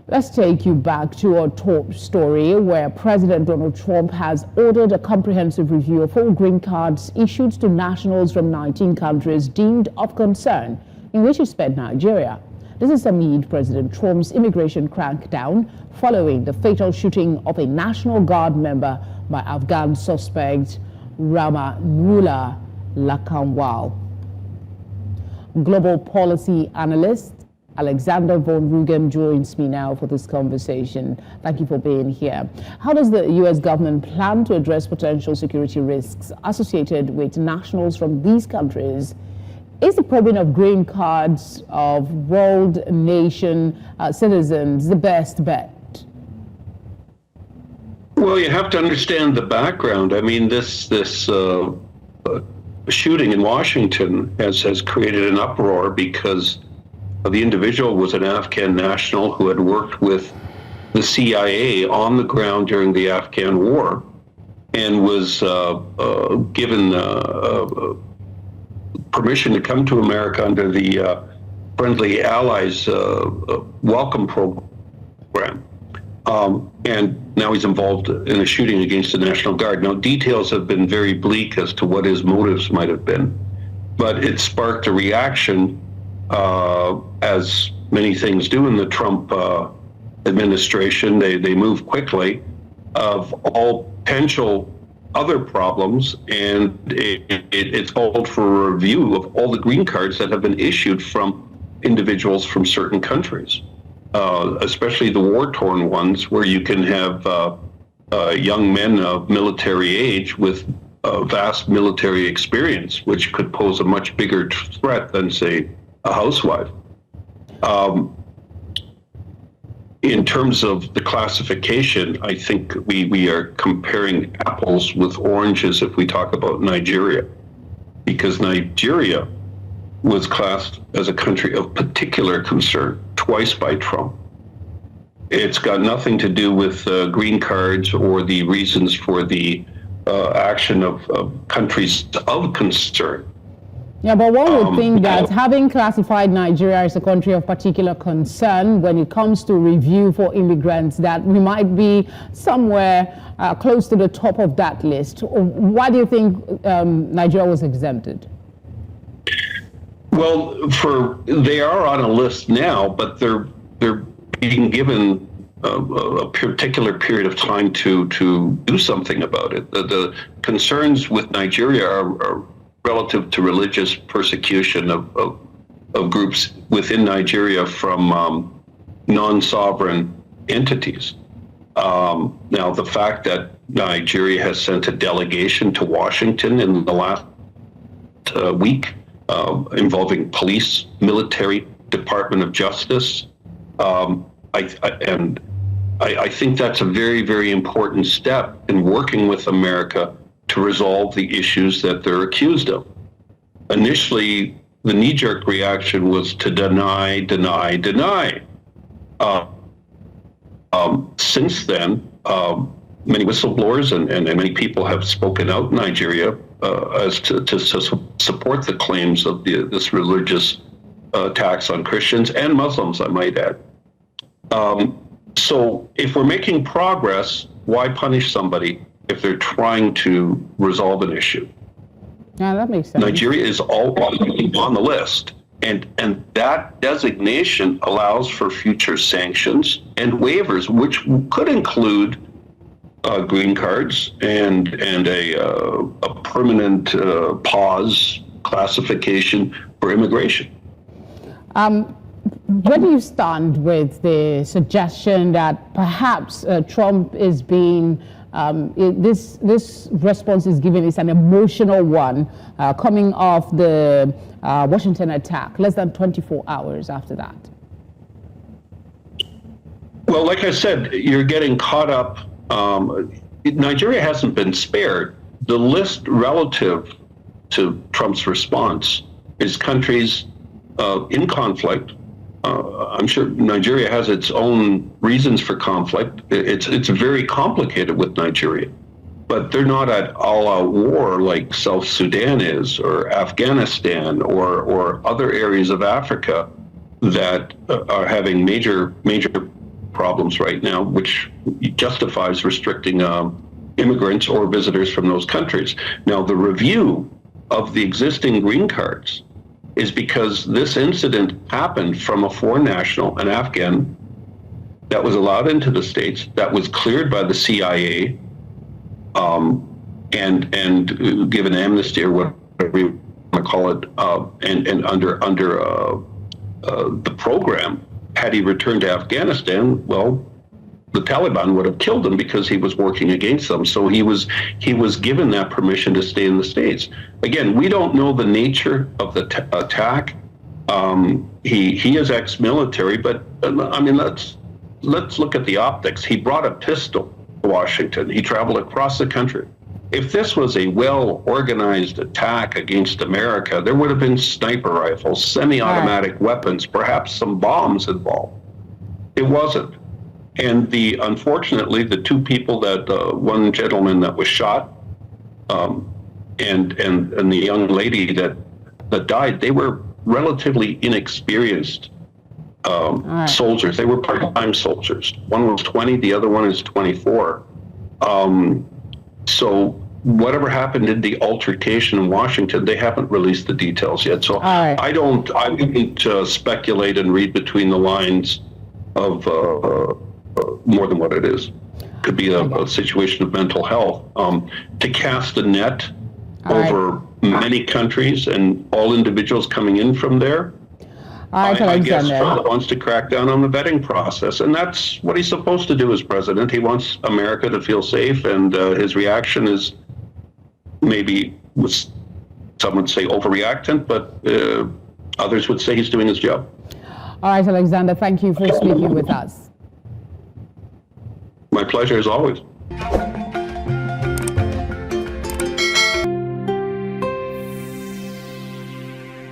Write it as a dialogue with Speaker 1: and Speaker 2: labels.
Speaker 1: Let's take you back to our top story where President Donald Trump has ordered a comprehensive review of all green cards issued to nationals from 19 countries deemed of concern, in which he spared Nigeria. This is amid President Trump's immigration crackdown following the fatal shooting of a National Guard member by Afghan suspect Ramanullah Lakanwal. Global policy analyst Alexander von Rugen joins me now for this conversation. Thank you for being here. How does the U.S. government plan to address potential security risks associated with nationals from these countries? Is the problem of green cards of world nation citizens the best bet?
Speaker 2: Well, you have to understand the background. I mean, this shooting in Washington has created an uproar because the individual was an Afghan national who had worked with the CIA on the ground during the Afghan war and was given permission to come to America under the Friendly Allies Welcome Program. And now he's involved in a shooting against the National Guard. Now, details have been very bleak as to what his motives might have been, but it sparked a reaction, as many things do in the Trump administration. They move quickly of all potential other problems, and it's called for a review of all the green cards that have been issued from individuals from certain countries, especially the war-torn ones, where you can have young men of military age with vast military experience, which could pose a much bigger threat than, say, a housewife. In terms of the classification, I think we are comparing apples with oranges if we talk about Nigeria, because Nigeria was classed as a country of particular concern twice by Trump. It's got nothing to do with green cards or the reasons for the action of countries of concern.
Speaker 1: Yeah, but one would think that having classified Nigeria as a country of particular concern when it comes to review for immigrants, that we might be somewhere close to the top of that list. Why do you think Nigeria was exempted?
Speaker 2: Well, they are on a list now, but they're being given a particular period of time to do something about it. The concerns with Nigeria are relative to religious persecution of groups within Nigeria from non-sovereign entities. Now, the fact that Nigeria has sent a delegation to Washington in the last week involving police, military, Department of Justice, I think that's a very, very important step in working with America to resolve the issues that they're accused of. Initially, the knee-jerk reaction was to deny. Since then, many whistleblowers and many people have spoken out in Nigeria as to support the claims of this religious attacks on Christians and Muslims, I might add. So if we're making progress, why punish somebody if they're trying to resolve an issue?
Speaker 1: Yeah, that makes sense.
Speaker 2: Nigeria is already on the list, and that designation allows for future sanctions and waivers, which could include green cards and a permanent pause classification for immigration.
Speaker 1: Where do you stand with the suggestion that perhaps Trump is being this response is given is an emotional one, coming off the Washington attack less than 24 hours after that?
Speaker 2: Well, like I said, you're getting caught up. Nigeria hasn't been spared. The list relative to Trump's response is countries in conflict. I'm sure Nigeria has its own reasons for conflict. It's very complicated with Nigeria, but they're not at all-out war like South Sudan is, or Afghanistan, or other areas of Africa that are having major problems right now, which justifies restricting immigrants or visitors from those countries. Now, the review of the existing green cards is because this incident happened from a foreign national, an Afghan, that was allowed into the States, that was cleared by the CIA, and given amnesty or whatever you want to call it, and under the program. Had he returned to Afghanistan, well, the Taliban would have killed him because he was working against them. So he was given that permission to stay in the States. Again, we don't know the nature of the attack. He is ex-military, but I mean, let's look at the optics. He brought a pistol to Washington. He traveled across the country. If this was a well-organized attack against America, there would have been sniper rifles, semi-automatic weapons, perhaps some bombs involved. It wasn't. And unfortunately, the two people one gentleman that was shot, and the young lady that died, they were relatively inexperienced soldiers. They were part-time soldiers. One was 20, the other one is 24. So whatever happened in the altercation in Washington, they haven't released the details yet. So I wouldn't speculate and read between the lines of more than what it is. Could be a situation of mental health. To cast a net over many countries and all individuals coming in from there, I guess Trump wants to crack down on the vetting process, and that's what he's supposed to do as president. He wants America to feel safe, and his reaction is maybe, some would say, overreactant, but others would say he's doing his job.
Speaker 1: All right, Alexander, thank you for speaking with us.
Speaker 2: My pleasure, as always.